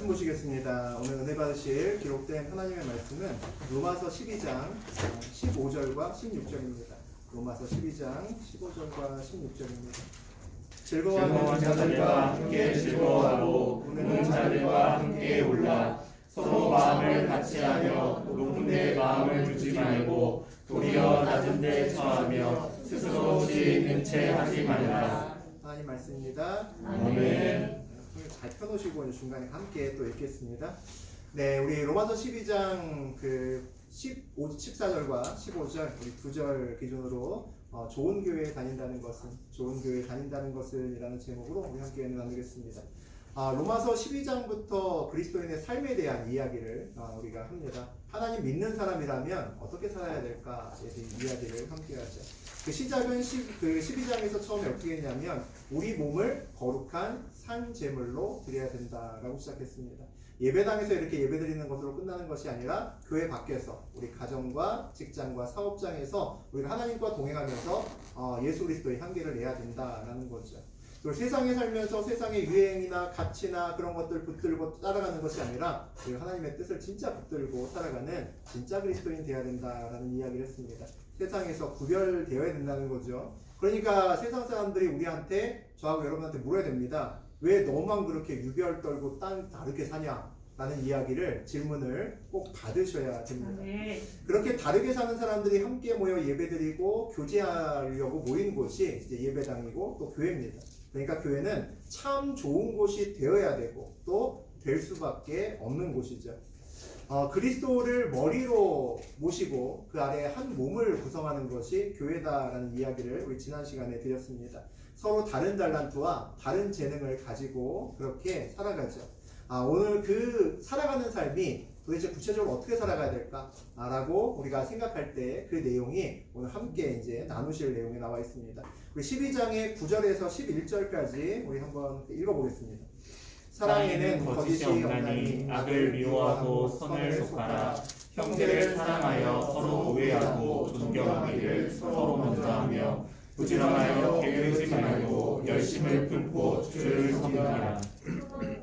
말씀 보시겠습니다. 오늘 은혜 받으실 기록된 하나님의 말씀은 로마서 12장 15절과 16절입니다. 로마서 12장 15절과 16절입니다. 즐거워하는 자들과 함께 즐거워하고 우는 자들과 함께 울라. 서로 마음을 같이하며 높은 데 마음을 두지 말고 도리어 낮은 데 처하며 스스로 지혜 있는 채 하지 말라. 하나님 말씀입니다. 아멘. 잘 펴놓으시고 중간에 함께 또 읽겠습니다. 네, 우리 로마서 12장 14절과 15절 우리 2절 기준으로 좋은 교회에 다닌다는 것은 이라는 제목으로 우리 함께 나누겠습니다. 로마서 12장부터 그리스도인의 삶에 대한 이야기를 우리가 합니다. 하나님 믿는 사람이라면 어떻게 살아야 될까에 대한 이야기를 함께 하죠. 그 시작은 12장에서 처음에 어떻게 했냐면 우리 몸을 거룩한 산 제물로 드려야 된다라고 시작했습니다. 예배당에서 이렇게 예배드리는 것으로 끝나는 것이 아니라 교회 밖에서 우리 가정과 직장과 사업장에서 우리가 하나님과 동행하면서 예수 그리스도의 향기를 내야 된다라는 거죠. 그리고 세상에 살면서 세상의 유행이나 가치나 그런 것들 붙들고 따라가는 것이 아니라 우리가 하나님의 뜻을 진짜 붙들고 살아가는 진짜 그리스도인 되어야 된다라는 이야기를 했습니다. 세상에서 구별되어야 된다는 거죠. 그러니까 세상 사람들이 우리한테, 저하고 여러분한테 물어야 됩니다. 왜 너만 그렇게 유별 떨고 다르게 사냐? 라는 이야기를, 질문을 꼭 받으셔야 됩니다. 그렇게 다르게 사는 사람들이 함께 모여 예배드리고 교제하려고 모인 곳이 이제 예배당이고 또 교회입니다. 그러니까 교회는 참 좋은 곳이 되어야 되고 또 될 수밖에 없는 곳이죠. 그리스도를 머리로 모시고 그 아래 한 몸을 구성하는 것이 교회다라는 이야기를 우리 지난 시간에 드렸습니다. 서로 다른 달란트와 다른 재능을 가지고 그렇게 살아가죠. 오늘 그 살아가는 삶이 도대체 구체적으로 어떻게 살아가야 될까라고 우리가 생각할 때 그 내용이 오늘 함께 이제 나누실 내용이 나와 있습니다. 우리 12장의 9절에서 11절까지 우리 한번 읽어보겠습니다. 사랑에는 거짓이 없나니 악을 미워하고 선을 속하라. 형제를 사랑하여 서로 우애하고 존경하기를 서로 먼저 하며 부지런하여 게으르지 말고 열심을 품고 주를 섬기라.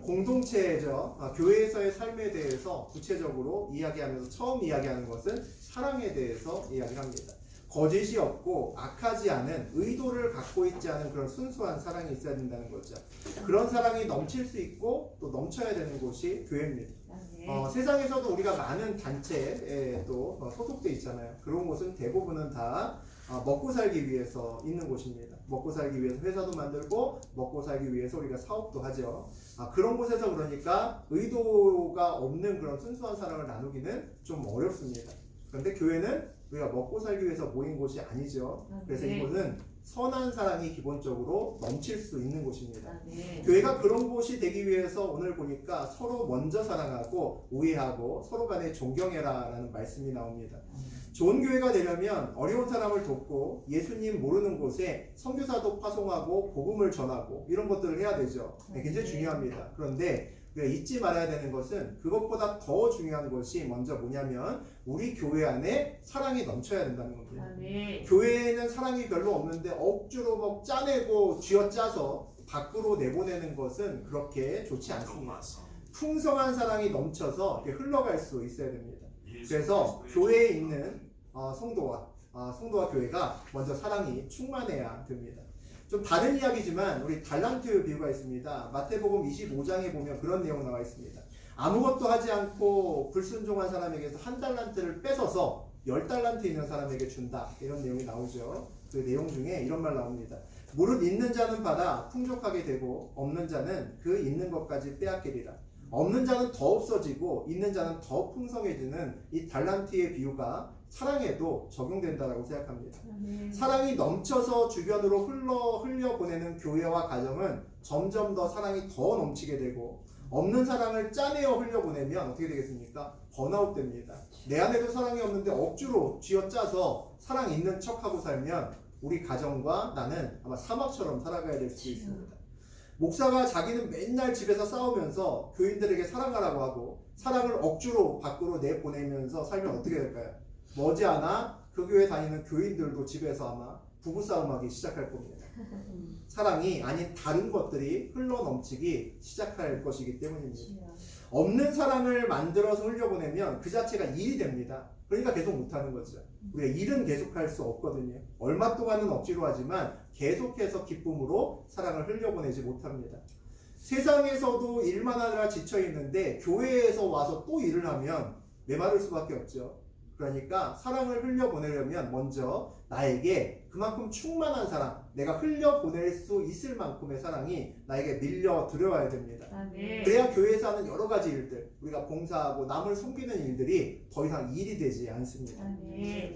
공동체죠. 교회에서의 삶에 대해서 구체적으로 이야기하면서 처음 이야기하는 것은 사랑에 대해서 이야기합니다. 거짓이 없고 악하지 않은, 의도를 갖고 있지 않은 그런 순수한 사랑이 있어야 된다는 거죠. 그런 사랑이 넘칠 수 있고 또 넘쳐야 되는 곳이 교회입니다. 세상에서도 우리가 많은 단체에 또 소속돼 있잖아요. 그런 곳은 대부분은 다 먹고 살기 위해서 있는 곳입니다. 먹고 살기 위해서 회사도 만들고 먹고 살기 위해서 우리가 사업도 하죠. 그런 곳에서 그러니까 의도가 없는 그런 순수한 사랑을 나누기는 좀 어렵습니다. 그런데 교회는 우리가 먹고 살기 위해서 모인 곳이 아니죠. 그래서 이곳은 선한 사랑이 기본적으로 넘칠 수 있는 곳입니다. 교회가 그런 곳이 되기 위해서 오늘 보니까 서로 먼저 사랑하고 우애하고 서로 간에 존경해라 라는 말씀이 나옵니다. 좋은 교회가 되려면 어려운 사람을 돕고 예수님 모르는 곳에 선교사도 파송하고 복음을 전하고 이런 것들을 해야 되죠. 굉장히 중요합니다. 그런데 우리가 잊지 말아야 되는 것은 그것보다 더 중요한 것이 먼저 뭐냐면 우리 교회 안에 사랑이 넘쳐야 된다는 겁니다. 교회에는 사랑이 별로 없는데 억지로 막 짜내고 쥐어짜서 밖으로 내보내는 것은 그렇게 좋지 않습니다. 풍성한 사랑이 넘쳐서 흘러갈 수 있어야 됩니다. 그래서 교회에 있는 성도와 교회가 먼저 사랑이 충만해야 됩니다. 좀 다른 이야기지만 우리 달란트 비유가 있습니다. 마태복음 25장에 보면 그런 내용 나와 있습니다. 아무것도 하지 않고 불순종한 사람에게서 1달란트를 뺏어서 10달란트 있는 사람에게 준다. 이런 내용이 나오죠. 그 내용 중에 이런 말 나옵니다. 무릇 있는 자는 받아 풍족하게 되고 없는 자는 그 있는 것까지 빼앗기리라. 없는 자는 더 없어지고 있는 자는 더 풍성해지는 이 달란트의 비유가 사랑에도 적용된다라고 생각합니다. 사랑이 넘쳐서 주변으로 흘려보내는 교회와 가정은 점점 더 사랑이 더 넘치게 되고 없는 사랑을 짜내어 흘려보내면 어떻게 되겠습니까? 번아웃 됩니다. 내 안에도 사랑이 없는데 억지로 쥐어짜서 사랑 있는 척하고 살면 우리 가정과 나는 아마 사막처럼 살아가야 될 수 있습니다. 목사가 자기는 맨날 집에서 싸우면서 교인들에게 사랑하라고 하고 사랑을 억지로 밖으로 내보내면서 살면 어떻게 될까요? 머지않아 그 교회 다니는 교인들도 집에서 아마 부부싸움하기 시작할 겁니다. 사랑이 아닌 다른 것들이 흘러넘치기 시작할 것이기 때문입니다. 없는 사랑을 만들어서 흘려보내면 그 자체가 일이 됩니다. 그러니까 계속 못하는 거죠. 우리가 일은 계속할 수 없거든요. 얼마 동안은 억지로 하지만 계속해서 기쁨으로 사랑을 흘려보내지 못합니다. 세상에서도 일만 하느라 지쳐있는데 교회에서 와서 또 일을 하면 메마를 수밖에 없죠. 그러니까 사랑을 흘려보내려면 먼저 나에게 그만큼 충만한 사랑, 내가 흘려보낼 수 있을 만큼의 사랑이 나에게 밀려 들어와야 됩니다. 그래야 교회에서 하는 여러 가지 일들, 우리가 봉사하고 남을 섬기는 일들이 더 이상 일이 되지 않습니다.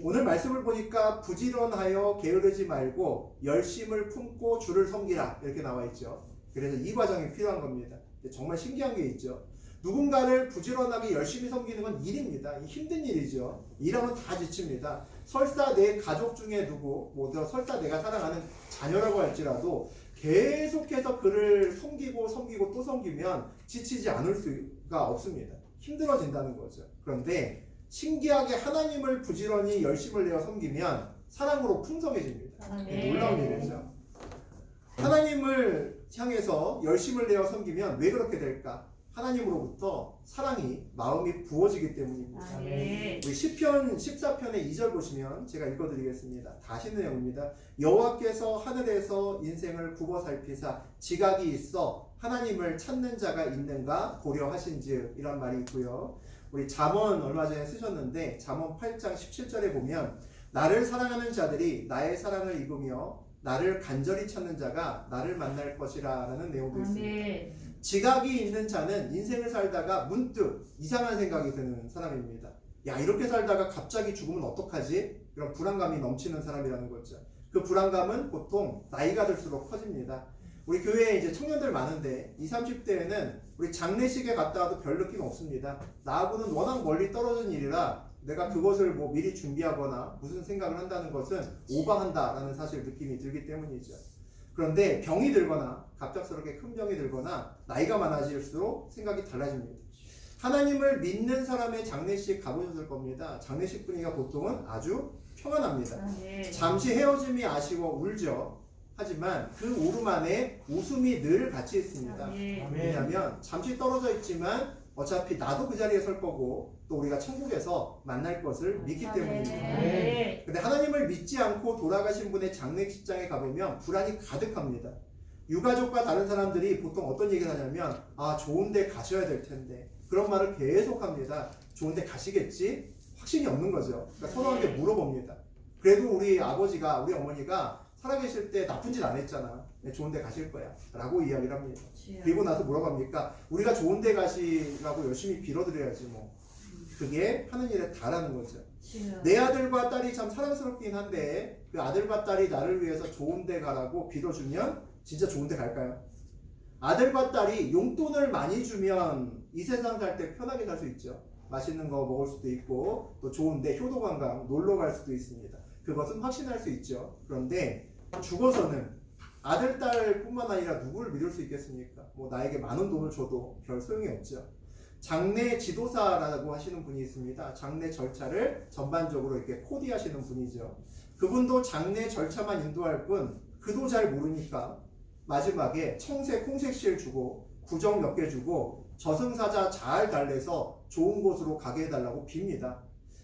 오늘 말씀을 보니까 부지런하여 게으르지 말고 열심을 품고 주를 섬기라 이렇게 나와 있죠. 그래서 이 과정이 필요한 겁니다. 정말 신기한 게 있죠. 누군가를 부지런하게 열심히 섬기는 건 일입니다. 힘든 일이죠. 일하면 다 지칩니다. 설사 내 가족 중에 누구, 설사 내가 사랑하는 자녀라고 할지라도 계속해서 그를 섬기고 또 섬기면 지치지 않을 수가 없습니다. 힘들어진다는 거죠. 그런데 신기하게 하나님을 부지런히 열심을 내어 섬기면 사랑으로 풍성해집니다. 놀라운 일이죠. 하나님을 향해서 열심을 내어 섬기면 왜 그렇게 될까? 하나님으로부터 사랑이 마음이 부어지기 때문입니다. 우리 시편 14편의 2절 보시면 제가 읽어드리겠습니다. 다시 내용입니다. 여호와께서 하늘에서 인생을 굽어 살피사 지각이 있어 하나님을 찾는 자가 있는가 고려하신즉 이런 말이 있고요. 우리 잠언 얼마 전에 쓰셨는데 잠언 8장 17절에 보면 나를 사랑하는 자들이 나의 사랑을 입으며 나를 간절히 찾는 자가 나를 만날 것이라 라는 내용도 있습니다. 지각이 있는 자는 인생을 살다가 문득 이상한 생각이 드는 사람입니다. 야, 이렇게 살다가 갑자기 죽으면 어떡하지? 이런 불안감이 넘치는 사람이라는 거죠. 그 불안감은 보통 나이가 들수록 커집니다. 우리 교회에 이제 청년들 많은데 20, 30대에는 우리 장례식에 갔다 와도 별 느낌 없습니다. 나하고는 워낙 멀리 떨어진 일이라 내가 그것을 미리 준비하거나 무슨 생각을 한다는 것은 오버한다라는 사실 느낌이 들기 때문이죠. 그런데 병이 들거나 갑작스럽게 큰 병이 들거나 나이가 많아질수록 생각이 달라집니다. 하나님을 믿는 사람의 장례식 가보셨을 겁니다. 장례식 분위기가 보통은 아주 평안합니다. 잠시 헤어짐이 아쉬워 울죠. 하지만 그 울음 안에 웃음이 늘 같이 있습니다. 왜냐하면 잠시 떨어져 있지만 어차피 나도 그 자리에 설 거고 또 우리가 천국에서 만날 것을 믿기 때문입니다. 근데 하나님을 믿지 않고 돌아가신 분의 장례식장에 가보면 불안이 가득합니다. 유가족과 다른 사람들이 보통 어떤 얘기를 하냐면 좋은 데 가셔야 될 텐데 그런 말을 계속합니다. 좋은 데 가시겠지? 확신이 없는 거죠. 그러니까 서로한테 물어봅니다. 그래도 우리 아버지가 우리 어머니가 살아계실 때 나쁜 짓 안 했잖아. 좋은 데 가실 거야 라고 이야기를 합니다. 그리고 나서 뭐라고 합니까? 우리가 좋은 데 가시라고 열심히 빌어드려야지 그게 하는 일에 다라는 거죠. 내 아들과 딸이 참 사랑스럽긴 한데 그 아들과 딸이 나를 위해서 좋은 데 가라고 빌어주면 진짜 좋은 데 갈까요? 아들과 딸이 용돈을 많이 주면 이 세상 살 때 편하게 살 수 있죠. 맛있는 거 먹을 수도 있고 또 좋은 데 효도관광 놀러 갈 수도 있습니다. 그것은 확신할 수 있죠. 그런데 죽어서는 아들, 딸 뿐만 아니라 누구를 믿을 수 있겠습니까? 나에게 많은 돈을 줘도 별 소용이 없죠. 장례 지도사라고 하시는 분이 있습니다. 장례 절차를 전반적으로 이렇게 코디하시는 분이죠. 그분도 장례 절차만 인도할 뿐 그도 잘 모르니까 마지막에 청색 홍색실 주고 구정 몇 개 주고 저승사자 잘 달래서 좋은 곳으로 가게 해달라고 빕니다.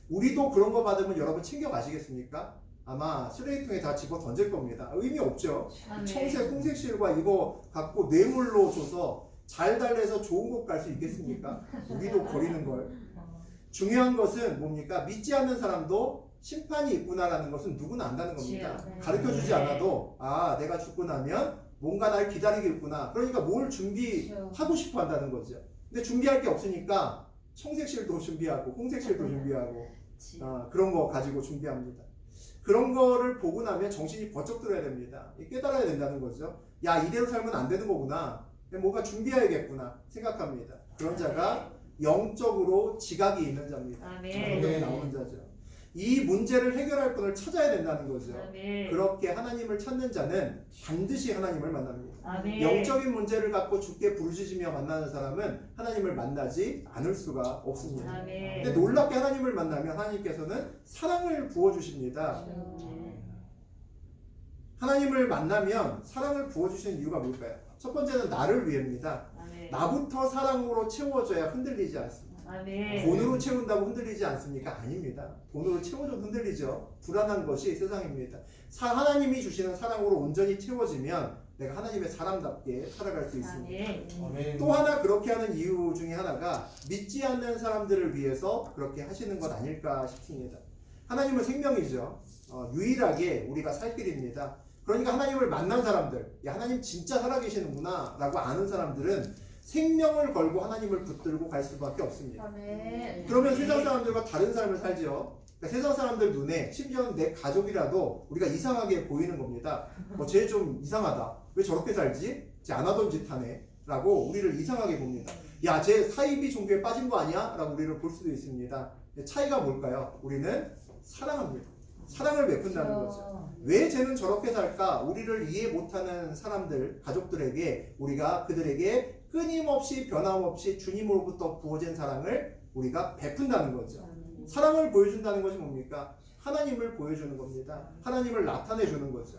우리도 그런 거 받으면 여러분 챙겨 가시겠습니까? 아마 쓰레기통에 다 집어 던질 겁니다. 의미 없죠. 청색 홍색실과 이거 갖고 뇌물로 줘서 잘 달래서 좋은 곳 갈 수 있겠습니까? 우리도 버리는 걸. 중요한 것은 뭡니까? 믿지 않는 사람도 심판이 있구나라는 것은 누구나 안다는 겁니다. 가르쳐주지 않아도 내가 죽고 나면 뭔가 날 기다리겠구나. 그러니까 뭘 준비하고 싶어 한다는 거죠. 근데 준비할 게 없으니까 청색실도 준비하고 홍색실도 준비하고 그런 거 가지고 준비합니다. 그런 거를 보고 나면 정신이 번쩍 들어야 됩니다. 깨달아야 된다는 거죠. 야, 이대로 살면 안 되는 거구나. 뭔가 준비해야겠구나 생각합니다. 그런 자가 영적으로 지각이 있는 자입니다. 성경에 나오는 자죠. 이 문제를 해결할 분을 찾아야 된다는 거죠. 그렇게 하나님을 찾는 자는 반드시 하나님을 만납니다. 영적인 문제를 갖고 주께 부르짖으며 만나는 사람은 하나님을 만나지 않을 수가 없습니다. 근데 놀랍게 하나님을 만나면 하나님께서는 사랑을 부어주십니다. 하나님을 만나면 사랑을 부어주시는 이유가 뭘까요? 첫 번째는 나를 위해입니다. 아멘. 나부터 사랑으로 채워줘야 흔들리지 않습니다. 아멘. 돈으로 채운다고 흔들리지 않습니까? 아닙니다. 돈으로 채워줘도 흔들리죠. 불안한 것이 세상입니다. 하나님이 주시는 사랑으로 온전히 채워지면 내가 하나님의 사람답게 살아갈 수 있습니다. 아멘. 또 하나 그렇게 하는 이유 중에 하나가 믿지 않는 사람들을 위해서 그렇게 하시는 것 아닐까 싶습니다. 하나님은 생명이죠. 유일하게 우리가 살 길입니다. 그러니까 하나님을 만난 사람들, 야, 하나님 진짜 살아계시는구나 라고 아는 사람들은 생명을 걸고 하나님을 붙들고 갈 수밖에 없습니다. 아멘. 그러면 세상 사람들과 다른 삶을 살죠. 그러니까 세상 사람들 눈에 심지어는 내 가족이라도 우리가 이상하게 보이는 겁니다. 쟤 좀 이상하다. 왜 저렇게 살지? 쟤 안 하던 짓 하네. 라고 우리를 이상하게 봅니다. 야, 쟤 사이비 종교에 빠진 거 아니야? 라고 우리를 볼 수도 있습니다. 차이가 뭘까요? 우리는 사랑합니다. 사랑을 베푼다는 거죠. 왜 쟤는 저렇게 살까? 우리를 이해 못하는 사람들, 가족들에게 우리가 그들에게 끊임없이 변함없이 주님으로부터 부어진 사랑을 우리가 베푼다는 거죠. 사랑을 보여준다는 것이 뭡니까? 하나님을 보여주는 겁니다. 하나님을 나타내주는 거죠.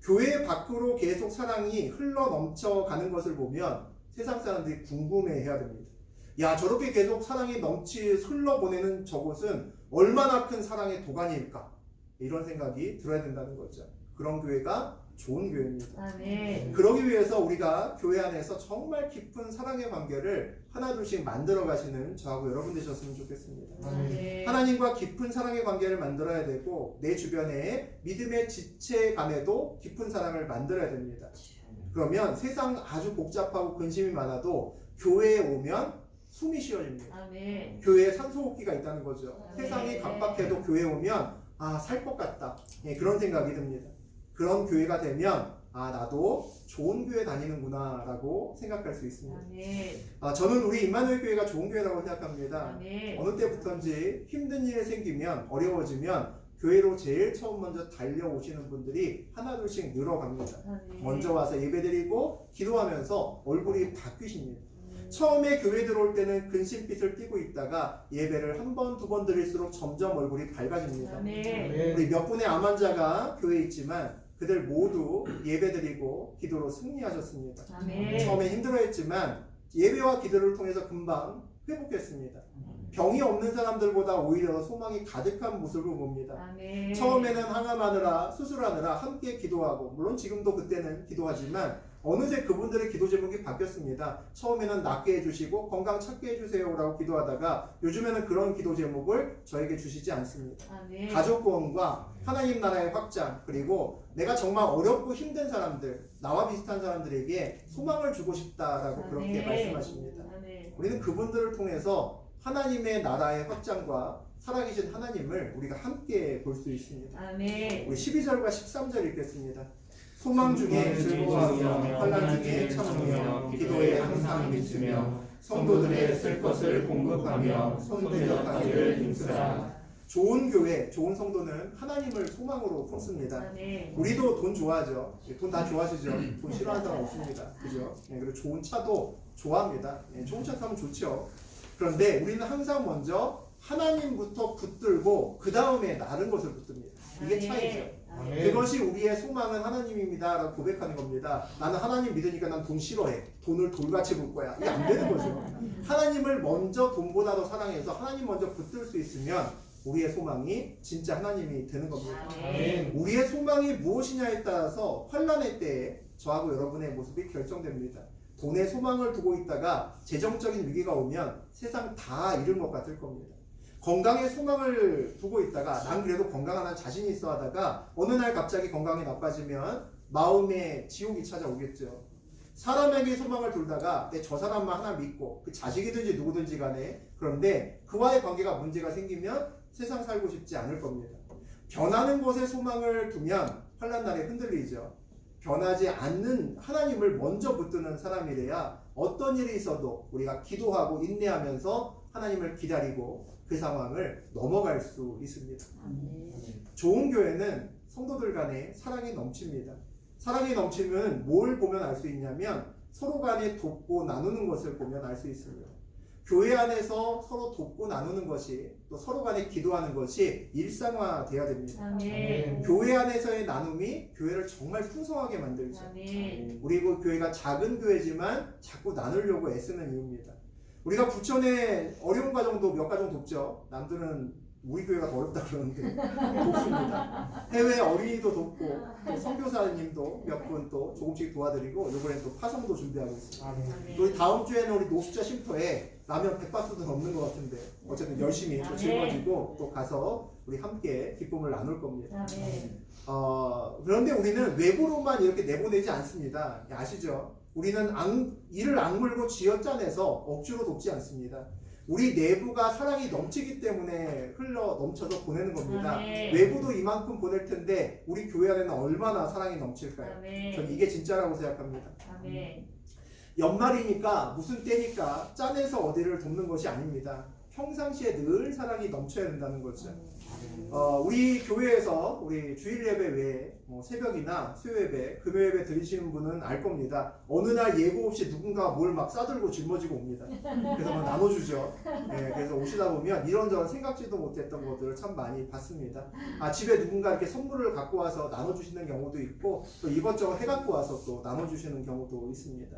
교회 밖으로 계속 사랑이 흘러 넘쳐가는 것을 보면 세상 사람들이 궁금해해야 됩니다. 야, 저렇게 계속 사랑이 흘러보내는 저곳은 얼마나 큰 사랑의 도가니일까? 이런 생각이 들어야 된다는 거죠. 그런 교회가 좋은 교회입니다. 아멘. 그러기 위해서 우리가 교회 안에서 정말 깊은 사랑의 관계를 하나둘씩 만들어 가시는 저하고 여러분 되셨으면 좋겠습니다. 아멘. 하나님과 깊은 사랑의 관계를 만들어야 되고 내 주변에 믿음의 지체간에도 깊은 사랑을 만들어야 됩니다. 그러면 세상 아주 복잡하고 근심이 많아도 교회에 오면 숨이 쉬어집니다. 아멘. 교회에 산소호흡기가 있다는 거죠. 네. 세상이 각박해도 교회에 오면 살 것 같다. 그런 생각이 듭니다. 그런 교회가 되면 나도 좋은 교회 다니는구나 라고 생각할 수 있습니다. 아멘. 저는 우리 임마누엘 교회가 좋은 교회라고 생각합니다. 아멘. 어느 때부터인지 힘든 일이 생기면 어려워지면 교회로 제일 처음 먼저 달려오시는 분들이 하나둘씩 늘어갑니다. 아멘. 먼저 와서 예배드리고 기도하면서 얼굴이 바뀌십니다. 처음에 교회 들어올 때는 근심빛을 띠고 있다가 예배를 한 번, 두 번 드릴수록 점점 얼굴이 밝아집니다. 아멘. 우리 몇 분의 암 환자가 교회에 있지만 그들 모두 예배드리고 기도로 승리하셨습니다. 아멘. 처음에 힘들어했지만 예배와 기도를 통해서 금방 회복했습니다. 병이 없는 사람들보다 오히려 소망이 가득한 모습을 봅니다. 아멘. 처음에는 항암하느라 수술하느라 함께 기도하고 물론 지금도 그때는 기도하지만 어느새 그분들의 기도 제목이 바뀌었습니다. 처음에는 낫게 해주시고 건강 찾게 해주세요라고 기도하다가 요즘에는 그런 기도 제목을 저에게 주시지 않습니다. 아멘. 가족 구원과 하나님 나라의 확장 그리고 내가 정말 어렵고 힘든 사람들 나와 비슷한 사람들에게 소망을 주고 싶다라고 그렇게 아멘. 말씀하십니다. 아멘. 우리는 그분들을 통해서 하나님의 나라의 확장과 살아계신 하나님을 우리가 함께 볼 수 있습니다. 아멘. 우리 12절과 13절 읽겠습니다. 소망 중에 즐거워하며 환난 중에 참으며 기도에 항상 믿으며 성도들의 쓸 것을 공급하며 손들여 가기를 힘쓰라. 좋은 교회, 좋은 성도는 하나님을 소망으로 품습니다. 아멘. 우리도 돈 좋아하죠. 돈 다 좋아하시죠. 돈 싫어하는 사람 없습니다. 그죠? 그리고 좋은 차도 좋아합니다. 좋은 차 타면 좋죠. 그런데 우리는 항상 먼저 하나님부터 붙들고 그 다음에 다른 것을 붙듭니다. 이게 차이죠. 아멘. 그것이 우리의 소망은 하나님입니다 라고 고백하는 겁니다. 나는 하나님 믿으니까 난 돈 싫어해. 돈을 돌같이 볼 거야. 이게 안 되는 거죠. 하나님을 먼저 돈보다 더 사랑해서 하나님 먼저 붙들 수 있으면 우리의 소망이 진짜 하나님이 되는 겁니다. 아멘. 우리의 소망이 무엇이냐에 따라서 환난의 때에 저하고 여러분의 모습이 결정됩니다. 돈에 소망을 두고 있다가 재정적인 위기가 오면 세상 다 잃은 것 같을 겁니다. 건강에 소망을 두고 있다가 난 그래도 건강한 자신이 있어 하다가 어느 날 갑자기 건강이 나빠지면 마음에 지옥이 찾아오겠죠. 사람에게 소망을 둘다가 내 저 사람만 하나 믿고 그 자식이든지 누구든지 간에 그런데 그와의 관계가 문제가 생기면 세상 살고 싶지 않을 겁니다. 변하는 것에 소망을 두면 환난 날에 흔들리죠. 변하지 않는 하나님을 먼저 붙드는 사람이래야 어떤 일이 있어도 우리가 기도하고 인내하면서 하나님을 기다리고 그 상황을 넘어갈 수 있습니다. 좋은 교회는 성도들 간에 사랑이 넘칩니다. 사랑이 넘치면 뭘 보면 알 수 있냐면 서로 간에 돕고 나누는 것을 보면 알 수 있습니다. 교회 안에서 서로 돕고 나누는 것이 또 서로 간에 기도하는 것이 일상화돼야 됩니다. 아멘. 교회 안에서의 나눔이 교회를 정말 풍성하게 만들죠. 아멘. 우리 그 교회가 작은 교회지만 자꾸 나누려고 애쓰는 이유입니다. 우리가 부천에 어려운 가정도 몇 가정 돕죠. 남들은 우리 교회가 더 어렵다 그러는데 돕습니다. 해외 어린이도 돕고 또 선교사님도 몇 분 또 조금씩 도와드리고 이번엔 또 파송도 준비하고 있습니다. 아멘. 우리 다음 주에는 우리 노숙자 쉼터에 라면 100바스도 넘는 것 같은데 어쨌든 열심히 또 짊어지고 또 가서 우리 함께 기쁨을 나눌 겁니다. 아멘. 그런데 우리는 외부로만 이렇게 내보내지 않습니다. 아시죠? 우리는 이를 악물고 쥐어짜내서 억지로 돕지 않습니다. 우리 내부가 사랑이 넘치기 때문에 흘러 넘쳐서 보내는 겁니다. 아멘. 외부도 이만큼 보낼 텐데 우리 교회 안에는 얼마나 사랑이 넘칠까요? 아멘. 전 이게 진짜라고 생각합니다. 아멘. 연말이니까 무슨 때니까 짜내서 어디를 돕는 것이 아닙니다. 평상시에 늘 사랑이 넘쳐야 된다는 거죠. 우리 교회에서 우리 주일 예배 외에 새벽이나 수요 예배, 금요 예배 드리시는 분은 알 겁니다. 어느 날 예고 없이 누군가 뭘 막 싸들고 짊어지고 옵니다. 그래서 막 나눠주죠. 네, 그래서 오시다 보면 이런저런 생각지도 못했던 것들을 참 많이 봤습니다. 집에 누군가 이렇게 선물을 갖고 와서 나눠주시는 경우도 있고 또 이것저것 해갖고 와서 또 나눠주시는 경우도 있습니다.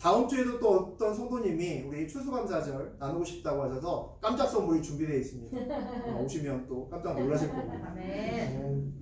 다음 주에도 또 어떤 성도님이 우리 추수감사절 나누고 싶다고 하셔서 깜짝 선물이 준비되어 있습니다. 오시면 또 깜짝 놀라실 겁니다. 아멘.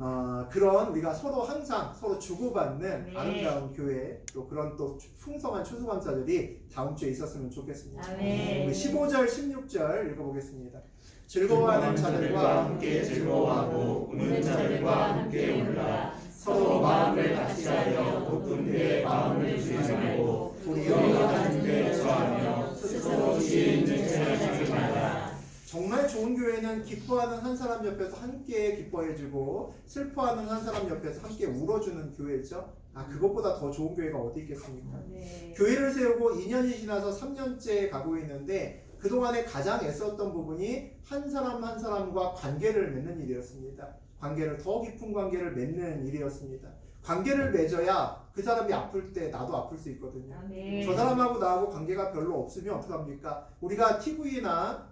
그런 우리가 서로 항상 서로 주고받는 네. 아름다운 교회 또 그런 또 풍성한 추수감사절이 다음 주에 있었으면 좋겠습니다. 아멘. 우리 15절, 16절 읽어보겠습니다. 즐거워하는 자들과 함께 즐거워하고 우는 자들과 함께 울라. 서로 마음을 같이하여 높은 데 마음을 주지 말고 도리어 낮은 데 처하며 스스로 지혜 있는 채를 주지 말라. 정말 좋은 교회는 기뻐하는 한 사람 옆에서 함께 기뻐해주고 슬퍼하는 한 사람 옆에서 함께 울어주는 교회죠. 그것보다 더 좋은 교회가 어디 있겠습니까? 아멘. 교회를 세우고 2년이 지나서 3년째 가고 있는데 그동안에 가장 애썼던 부분이 한 사람 한 사람과 관계를 맺는 일이었습니다. 관계를 더 깊은 관계를 맺는 일이었습니다. 관계를 맺어야 그 사람이 아플 때 나도 아플 수 있거든요. 아멘. 저 사람하고 나하고 관계가 별로 없으면 어떡합니까? 우리가 TV나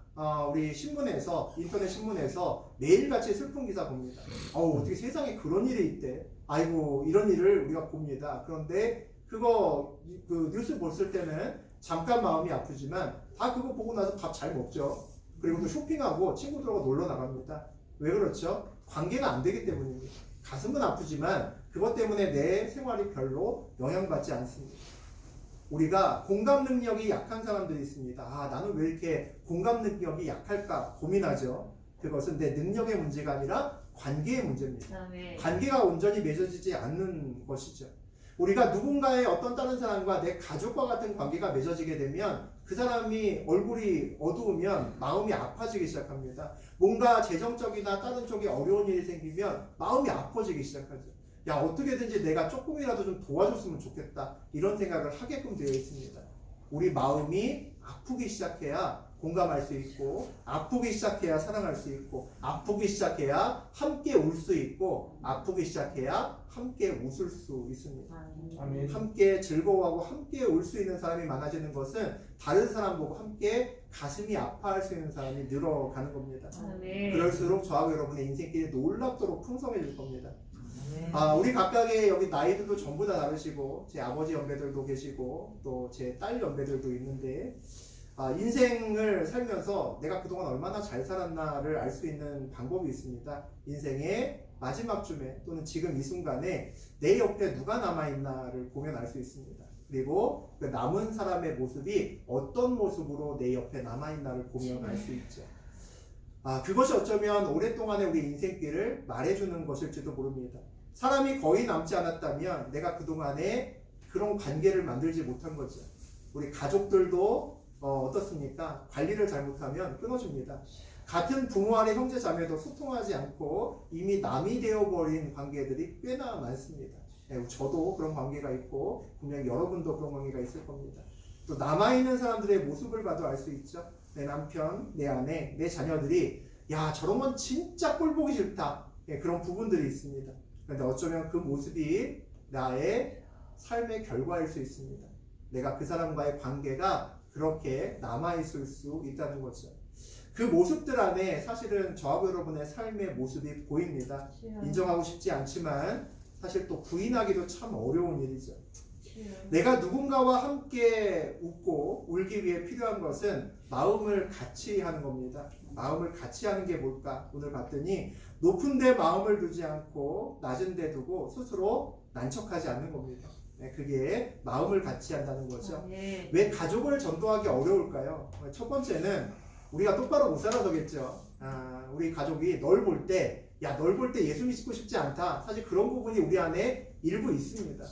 우리 신문에서 인터넷 신문에서 매일같이 슬픈 기사 봅니다. 어떻게 세상에 그런 일이 있대. 아이고 이런 일을 우리가 봅니다. 그런데 그거 그 뉴스 봤을 때는 잠깐 마음이 아프지만 다 그거 보고 나서 밥 잘 먹죠. 그리고 또 쇼핑하고 친구들하고 놀러 나갑니다. 왜 그렇죠? 관계가 안 되기 때문입니다. 가슴은 아프지만 그것 때문에 내 생활이 별로 영향받지 않습니다. 우리가 공감 능력이 약한 사람들이 있습니다. 나는 왜 이렇게 공감 능력이 약할까 고민하죠. 그것은 내 능력의 문제가 아니라 관계의 문제입니다. 아멘. 관계가 온전히 맺어지지 않는 것이죠. 우리가 누군가의 어떤 다른 사람과 내 가족과 같은 관계가 맺어지게 되면 그 사람이 얼굴이 어두우면 마음이 아파지기 시작합니다. 뭔가 재정적이나 다른 쪽에 어려운 일이 생기면 마음이 아파지기 시작하죠. 어떻게든지 내가 조금이라도 좀 도와줬으면 좋겠다. 이런 생각을 하게끔 되어 있습니다. 우리 마음이 아프기 시작해야 공감할 수 있고 아프기 시작해야 사랑할 수 있고 아프기 시작해야 함께 울 수 있고 아프기 시작해야 함께 웃을 수 있습니다. 아멘. 함께 즐거워하고 함께 울 수 있는 사람이 많아지는 것은 다른 사람 보고 함께 가슴이 아파할 수 있는 사람이 늘어가는 겁니다. 아멘. 그럴수록 저하고 여러분의 인생길이 놀랍도록 풍성해질 겁니다. 우리 각각의 여기 나이들도 전부 다 다르시고 제 아버지 연배들도 계시고 또 제 딸 연배들도 있는데 인생을 살면서 내가 그동안 얼마나 잘 살았나를 알 수 있는 방법이 있습니다. 인생의 마지막 쯤에 또는 지금 이 순간에 내 옆에 누가 남아있나를 보면 알 수 있습니다. 그리고 그 남은 사람의 모습이 어떤 모습으로 내 옆에 남아있나를 보면 알 수 있죠. 그것이 어쩌면 오랫동안의 우리 인생길을 말해주는 것일지도 모릅니다. 사람이 거의 남지 않았다면 내가 그동안에 그런 관계를 만들지 못한 거죠. 우리 가족들도 어떻습니까? 관리를 잘못하면 끊어집니다. 같은 부모 안의 형제 자매도 소통하지 않고 이미 남이 되어버린 관계들이 꽤나 많습니다. 저도 그런 관계가 있고 분명히 여러분도 그런 관계가 있을 겁니다. 또 남아있는 사람들의 모습을 봐도 알 수 있죠. 내 남편, 내 아내, 내 자녀들이 저런 건 진짜 꼴 보기 싫다. 그런 부분들이 있습니다. 그런데 어쩌면 그 모습이 나의 삶의 결과일 수 있습니다. 내가 그 사람과의 관계가 그 그렇게 남아있을 수 있다는 거죠. 그 모습들 안에 사실은 저하고 여러분의 삶의 모습이 보입니다. 인정하고 싶지 않지만 사실 또 부인하기도 참 어려운 일이죠. 내가 누군가와 함께 웃고 울기 위해 필요한 것은 마음을 같이 하는 겁니다. 마음을 같이 하는 게 뭘까? 오늘 봤더니 높은 데 마음을 두지 않고 낮은 데 두고 스스로 난척하지 않는 겁니다. 네, 그게 마음을 같이 한다는 거죠. 왜 가족을 전도하기 어려울까요? 첫 번째는 우리가 똑바로 못 살아서겠죠. 우리 가족이 널 볼 때, 널 볼 때 예수 믿고 싶지 않다. 사실 그런 부분이 우리 안에 일부 있습니다.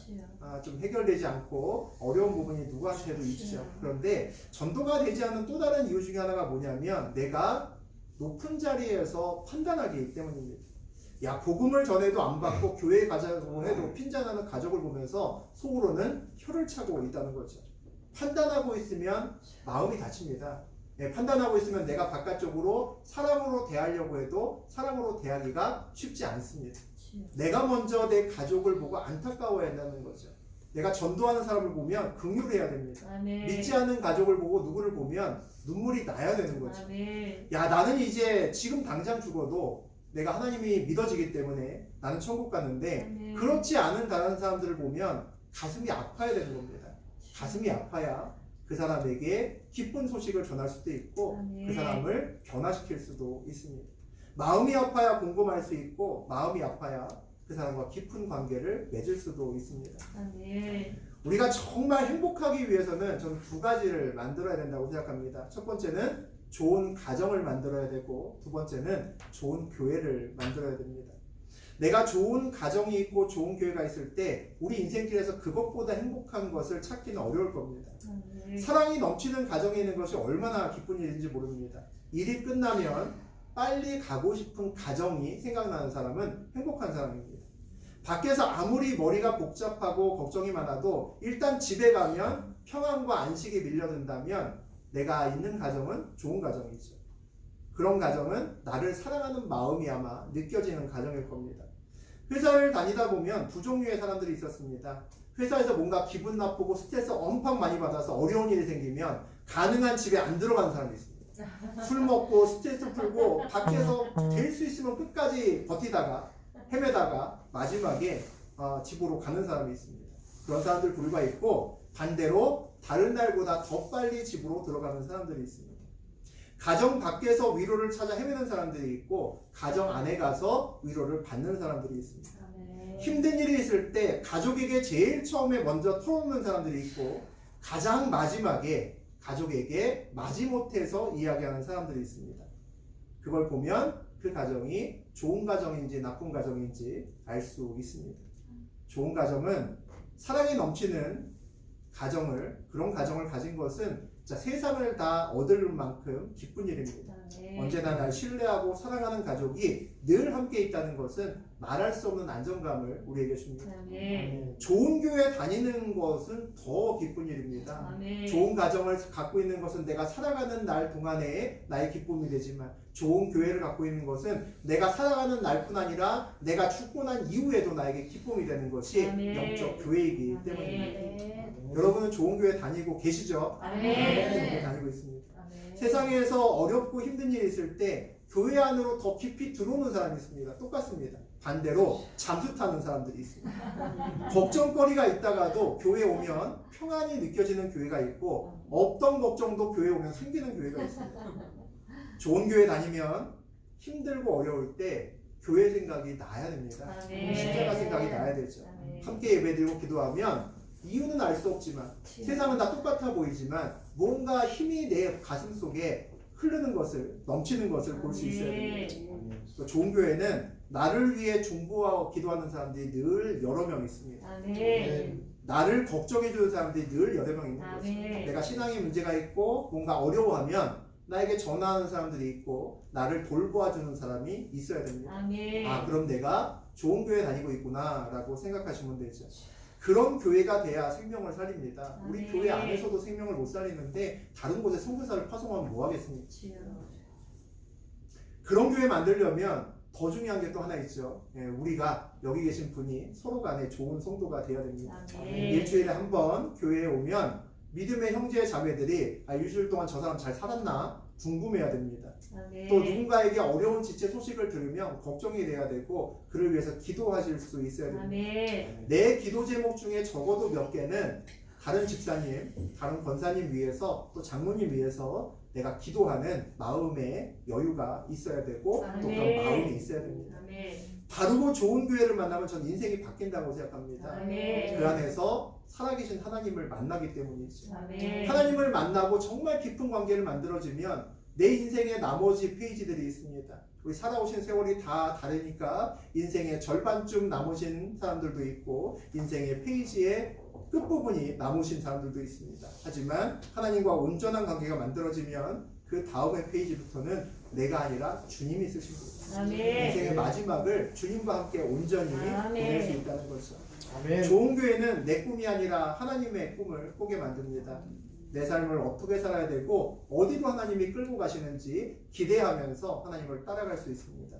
좀 해결되지 않고 어려운 부분이 누구한테도 있죠. 그런데 전도가 되지 않는 또 다른 이유 중에 하나가 뭐냐면 내가 높은 자리에서 판단하기 때문입니다. 복음을 전해도 안 받고 교회에 가자고 해도 핀잔하는 가족을 보면서 속으로는 혀를 차고 있다는 거죠. 판단하고 있으면 마음이 다칩니다. 판단하고 있으면 내가 바깥쪽으로 사랑으로 대하려고 해도 사랑으로 대하기가 쉽지 않습니다. 내가 먼저 내 가족을 보고 안타까워해야 한다는 거죠. 내가 전도하는 사람을 보면 긍휼해야 됩니다. 믿지 않는 가족을 보고 누구를 보면 눈물이 나야 되는 거죠. 나는 이제 지금 당장 죽어도 내가 하나님이 믿어지기 때문에 나는 천국 갔는데 그렇지 않은 다른 사람들을 보면 가슴이 아파야 되는 겁니다. 가슴이 아파야 그 사람에게 기쁜 소식을 전할 수도 있고 그 사람을 변화시킬 수도 있습니다. 마음이 아파야 공감할 수 있고 마음이 아파야 그 사람과 깊은 관계를 맺을 수도 있습니다. 우리가 정말 행복하기 위해서는 저는 두 가지를 만들어야 된다고 생각합니다. 첫 번째는 좋은 가정을 만들어야 되고 두 번째는 좋은 교회를 만들어야 됩니다. 내가 좋은 가정이 있고 좋은 교회가 있을 때 우리 인생길에서 그것보다 행복한 것을 찾기는 어려울 겁니다. 사랑이 넘치는 가정에 있는 것이 얼마나 기쁜 일인지 모릅니다. 일이 끝나면 빨리 가고 싶은 가정이 생각나는 사람은 행복한 사람입니다. 밖에서 아무리 머리가 복잡하고 걱정이 많아도 일단 집에 가면 평안과 안식이 밀려든다면 내가 있는 가정은 좋은 가정이죠. 그런 가정은 나를 사랑하는 마음이 아마 느껴지는 가정일 겁니다. 회사를 다니다 보면 두 종류의 사람들이 있었습니다. 회사에서 뭔가 기분 나쁘고 스트레스 엄청 많이 받아서 어려운 일이 생기면 가능한 집에 안 들어가는 사람이 있습니다. 술 먹고 스트레스 풀고 밖에서 될 수 있으면 끝까지 버티다가 헤매다가 마지막에 집으로 가는 사람이 있습니다. 그런 사람들 부류가 있고 반대로 다른 날보다 더 빨리 집으로 들어가는 사람들이 있습니다. 가정 밖에서 위로를 찾아 헤매는 사람들이 있고 가정 안에 가서 위로를 받는 사람들이 있습니다. 힘든 일이 있을 때 가족에게 제일 처음에 먼저 털어놓는 사람들이 있고 가장 마지막에 가족에게 마지못해서 이야기하는 사람들이 있습니다. 그걸 보면 그 가정이 좋은 가정인지 나쁜 가정인지 알 수 있습니다. 좋은 가정은 사랑이 넘치는 그런 가정을 가진 것은 세상을 다 얻을 만큼 기쁜 일입니다. 언제나 날 신뢰하고 사랑하는 가족이 늘 함께 있다는 것은 말할 수 없는 안정감을 우리에게 줍니다. 좋은 교회 다니는 것은 더 기쁜 일입니다. 좋은 가정을 갖고 있는 것은 내가 살아가는 날 동안에 나의 기쁨이 되지만 좋은 교회를 갖고 있는 것은 내가 살아가는 날뿐 아니라 내가 죽고 난 이후에도 나에게 기쁨이 되는 것이 영적 교회이기 때문입니다. 여러분은 좋은 교회 다니고 계시죠? 교회 다니고 있습니다. 세상에서 어렵고 힘든 일이 있을 때 교회 안으로 더 깊이 들어오는 사람이 있습니다. 똑같습니다. 반대로 잠수 타는 사람들이 있습니다. 걱정거리가 있다가도 교회 오면 평안이 느껴지는 교회가 있고 없던 걱정도 교회 오면 생기는 교회가 있습니다. 좋은 교회 다니면 힘들고 어려울 때 교회 생각이 나야 됩니다. 십자가 생각이 나야 되죠. 함께 예배드리고 기도하면 이유는 알 수 없지만 세상은 다 똑같아 보이지만 뭔가 힘이 내 가슴 속에 흐르는 것을 넘치는 것을 볼 수 있어야 됩니다. 좋은 교회는 나를 위해 중보하고 기도하는 사람들이 늘 여러 명 있습니다. 나를 걱정해 주는 사람들이 늘 여러 명 있는 거죠. 내가 신앙에 문제가 있고 뭔가 어려워하면 나에게 전화하는 사람들이 있고 나를 돌보아주는 사람이 있어야 됩니다. 그럼 내가 좋은 교회 다니고 있구나 라고 생각하시면 되죠. 그런 교회가 돼야 생명을 살립니다. 우리 교회 안에서도 생명을 못 살리는데 다른 곳에 선교사를 파송하면 뭐 하겠습니까? 그런 교회 만들려면 더 중요한 게 또 하나 있죠. 우리가 여기 계신 분이 서로 간에 좋은 성도가 되어야 됩니다. 일주일에 한 번 교회에 오면 믿음의 형제 자매들이 일주일 동안 저 사람 잘 살았나 궁금해야 됩니다. 아멘. 또 누군가에게 어려운 지체 소식을 들으면 걱정이 돼야 되고 그를 위해서 기도하실 수 있어야 됩니다. 아멘. 내 기도 제목 중에 적어도 몇 개는 다른 집사님, 다른 권사님 위해서 또 장모님 위해서 내가 기도하는 마음의 여유가 있어야 되고 또 그런 아멘. 마음이 있어야 됩니다. 아멘. 바르고 좋은 교회를 만나면 전 인생이 바뀐다고 생각합니다. 아멘. 그 안에서 살아계신 하나님을 만나기 때문이죠. 아멘. 하나님을 만나고 정말 깊은 관계를 만들어지면 내 인생의 나머지 페이지들이 있습니다. 우리 살아오신 세월이 다 다르니까 인생의 절반쯤 남으신 사람들도 있고 인생의 페이지의 끝부분이 남으신 사람들도 있습니다. 하지만 하나님과 온전한 관계가 만들어지면 그 다음의 페이지부터는 내가 아니라 주님이 쓰십니다. 아멘. 인생의 마지막을 주님과 함께 온전히 아멘. 보낼 수 있다는 거죠. 아멘. 좋은 교회는 내 꿈이 아니라 하나님의 꿈을 꾸게 만듭니다. 내 삶을 어떻게 살아야 되고 어디로 하나님이 끌고 가시는지 기대하면서 하나님을 따라갈 수 있습니다.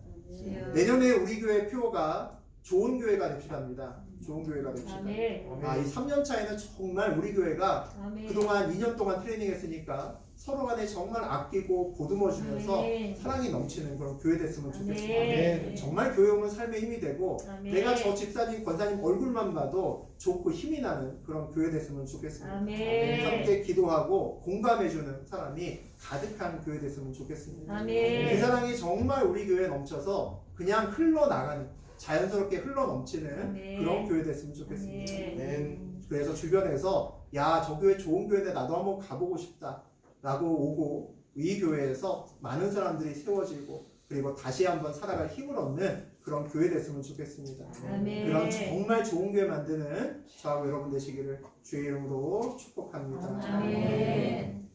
내년에 우리 교회 표가 좋은 교회가 됩시다입니다. 좋은 교회가 됩시다. 아멘. 이 3년 차에는 정말 우리 교회가 아멘. 그동안 2년 동안 트레이닝 했으니까 서로 간에 정말 아끼고 보듬어 주면서 아멘. 사랑이 넘치는 그런 교회 됐으면 좋겠습니다. 아멘. 정말 교회 오면 삶의 힘이 되고 아멘. 내가 저 집사님, 권사님 얼굴만 봐도 좋고 힘이 나는 그런 교회 됐으면 좋겠습니다. 아멘. 함께 기도하고 공감해주는 사람이 가득한 교회 됐으면 좋겠습니다. 아멘. 그 사랑이 정말 우리 교회에 넘쳐서 그냥 흘러나가는 자연스럽게 흘러넘치는 아멘. 그런 교회 됐으면 좋겠습니다. 아멘. 그래서 주변에서 야, 저 교회 좋은 교회인데 나도 한번 가보고 싶다 라고 오고 이 교회에서 많은 사람들이 세워지고 그리고 다시 한번 살아갈 힘을 얻는 그런 교회 됐으면 좋겠습니다. 아멘. 그런 정말 좋은 교회 만드는 저하고 여러분 되시기를 주의 이름으로 축복합니다. 아멘.